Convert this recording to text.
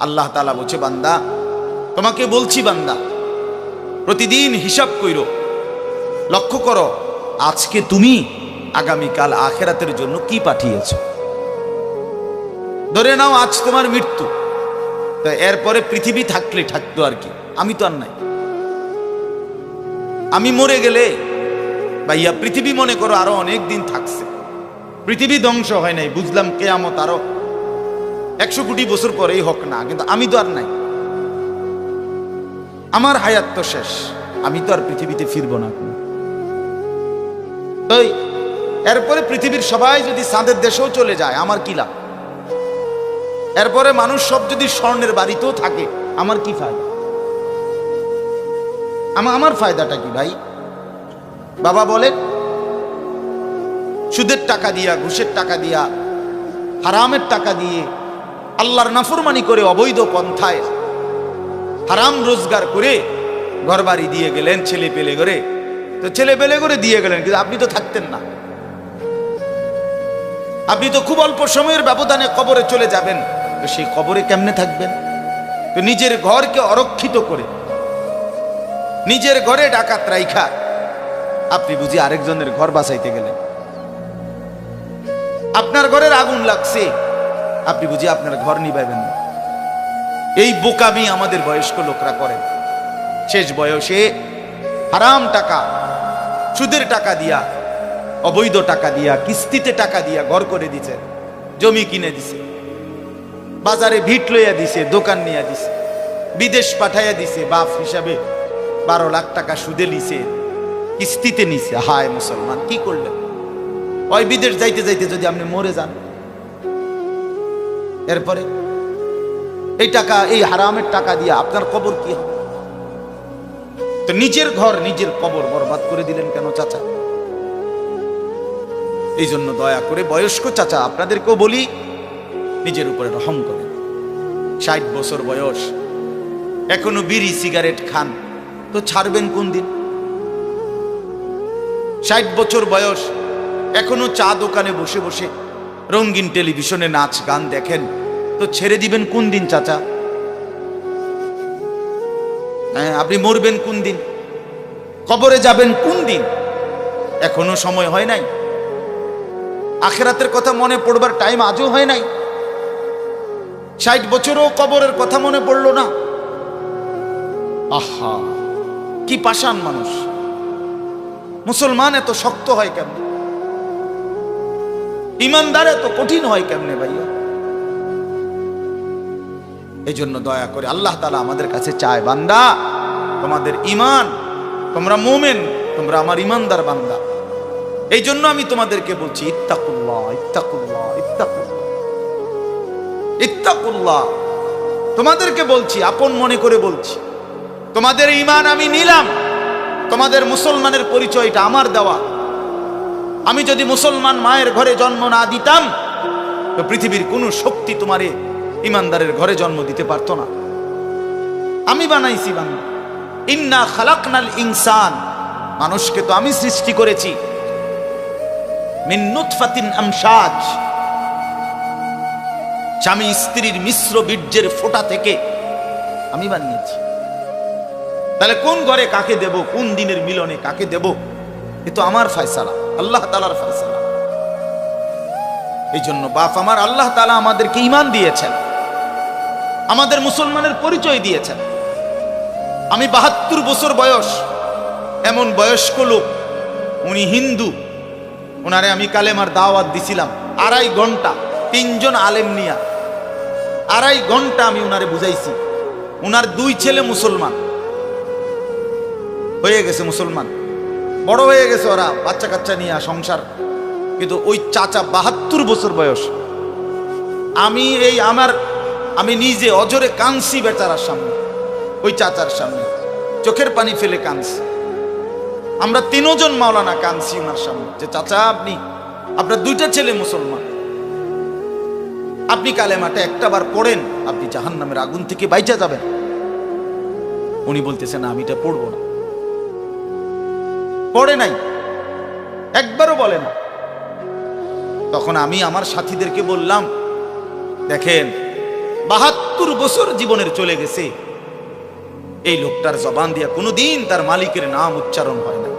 আল্লাহ তাআলা বলছে, বান্দা তোমাকে বলছি, বান্দা প্রতিদিন হিসাব কইরো, লক্ষ্য করো আজকে তুমি আগামীকাল আখিরাতের জন্য কি পাঠিয়েছো। ধরে নাও আজ তোমার মৃত্যু, তো এরপরে পৃথিবী থাকলে থাকতো আর কি, আমি তো আর নাই। আমি মরে গেলে ভাইয়া পৃথিবী মনে করো আরো অনেক দিন থাকছে, পৃথিবী ধ্বংস হয় নাই, বুঝলাম কিয়ামত আরো 100 কোটি বছর পরেই হোক না, কিন্তু আমি তো আর নাই, আমার হায়াত তো শেষ, আমি তো আর পৃথিবীতে ফিরবো না। তাই এরপরে পৃথিবীর সবাই যদি চাঁদের দেশেও চলে যায় আমার কি লাভ? এরপরে মানুষ সব যদি স্বর্ণের বাড়িতেও থাকে আমার কি ফায়দা? আমার ফায়দাটা কি ভাই? বাবা বলেন, সুদের টাকা দিয়া, ঘুষের টাকা দিয়া, হারামের টাকা দিয়ে, আল্লাহর নাফরমানি করে, অবৈধ পন্থায় হারাম রোজগার করে ঘরবাড়ি দিয়ে গেলেন, ছেলে পেলে করে, তো ছেলে পেলে করে দিয়ে গেলেন, কিন্তু আপনি তো থাকতেন না, আপনি তো খুব অল্প সময়ের ব্যবধানে কবরে চলে যাবেন, তো সেই কবরে কেমনে থাকবেন? তো নিজের ঘরকে অরক্ষিত করে, নিজের ঘরে ডাকাত রাইখা আপনি বুঝি আরেকজনের ঘর বাঁচাইতে গেলেন। আপনার ঘরের আগুন লাগছে, আপনি বুঝি আপনার ঘর নিভাইবেন না। এই বোকামি আমাদের বয়স্ক লোকরা করেন। শেষ বয়সে হারাম টাকা, সুদের টাকা দিয়া, অবৈধ টাকা দিয়া, কিস্তিতে টাকা দিয়া ঘর করে দিছে, জমি কিনে দিছে, বাজারে ভিট লইয়া দিছে, দোকান নিয়ে দিছে, বিদেশ পাঠাইয়া দিছে, বাপ হিসাবে 12 লাখ টাকা সুদে নিছে, কিস্তিতে নিছে। হায় মুসলমান, কি করলেন? ওই বিদেশ যাইতে যাইতে যদি আপনি মরে যান, এরপরে এই টাকা, এই হারামের টাকা দিয়ে আপনার কবর কি হবে? তো নিজের ঘর, নিজের কবর বরবাদ করে দিলেন কেন চাচা? এই জন্য দয়া করে বয়স্ক চাচা আপনাদেরকেও বলি, নিজের উপরে রহম করেন। 60 বছর বয়স, এখনো বিড়ি সিগারেট খান, তো ছাড়বেন কোন দিন? 60 বছর বয়স, এখনো চা দোকানে বসে বসে রঙিন টেলিভিশনে নাচ গান দেখেন, তো ছেড়ে দিবেন কোন দিন চাচা? হ্যাঁ, আপনি মরবেন কোন দিন? কবরে যাবেন কোন দিন? এখনো সময় হয় নাই, আখিরাতের কথা মনে পড়বার টাইম আজও হয় নাই। 60 বছরও কবরের কথা মনে পড়লো না। আহা, কি পাষাণ মানুষ! মুসলমান এত শক্ত হয় কেমনে? ইমানদার এত কঠিন হয় কেমনে ভাইয়া? এই জন্য দয়া করে আল্লাহ তাআলা আমাদের কাছে চায়, বান্দা তোমাদের ইমান, তোমরা মুমিন, তোমরা আমার ইমানদার বান্দা। এই জন্য আমি তোমাদেরকে বলছি, ইত্তাকুল্লাহ, ইত্তাকুল্লাহ, ইত্তাকুল্লাহ, ইত্তাকুল্লাহ। তোমাদেরকে বলছি, আপন মনে করে বলছি, তোমাদের ইমান আমি নিলাম, তোমাদের মুসলমানের পরিচয়টা আমার দেওয়া। আমি যদি মুসলমান মায়ের ঘরে জন্ম না দিতাম, তো পৃথিবীর কোনো শক্তি তোমারে ইমানদারের ঘরে জন্ম দিতে পারতো না। আমি বানাইছি বান্দা, ইন্না খালাকনাল ইনসান, মানুষকে তো আমি সৃষ্টি করেছি, মিন নুতফাতিন আমশাজ, স্বামী স্ত্রীর মিশ্র বীর্যের ফোঁটা থেকে আমি বানিয়েছি। তাহলে কোন ঘরে কাকে দেব, কোন দিনের মিলনে কাকে দেব, এ তো আমার ফয়সালা, আল্লাহ তাআলার ফয়সালা। এই জন্য বাপ আমার, আল্লাহ তাআলা আমাদেরকে ঈমান দিয়েছেন, আমাদের মুসলমানের পরিচয় দিয়েছেন। আমি 72 বছর বয়স, এমন বয়স্ক লোক, উনি হিন্দু, ওনারে আমি কালেমার দাওয়াত দিছিলাম 2.5 ঘন্টা, 3 জন আলেম নিয়া 2.5 ঘন্টা আমি উনারে বুঝাইছি। উনার 2 ছেলে মুসলমান হয়ে গেছে, মুসলমান বড় হয়ে গেছে, ওরা বাচ্চা কাচ্চা নিয়ে সংসার, কিন্তু ওই চাচা 72 বছর বয়স। আমি নিজে অজরে কাঁদছি বেচারার সামনে, ওই চাচার সামনে চোখের পানি ফেলে কাঁদছি। আমরা 3 জন মাওলানা কাঁদছি ওনার সামনে, যে চাচা আপনার 2টা ছেলে মুসলমান, আপনি কালেমাটা একটাবার পড়েন, আপনি জাহান্নামের আগুন থেকে বাইচা যাবেন। উনি বলতেছেন আমি এটা পড়বো না, পড়ে নাই, একবারও বলে না। তখন আমি আমার সাথীদেরকে বললাম, দেখেন 72 বছর জীবনের চলে গেছে, এই লোকটার জবান দিয়া কোনোদিন তার মালিকের নাম উচ্চারণ হয় না।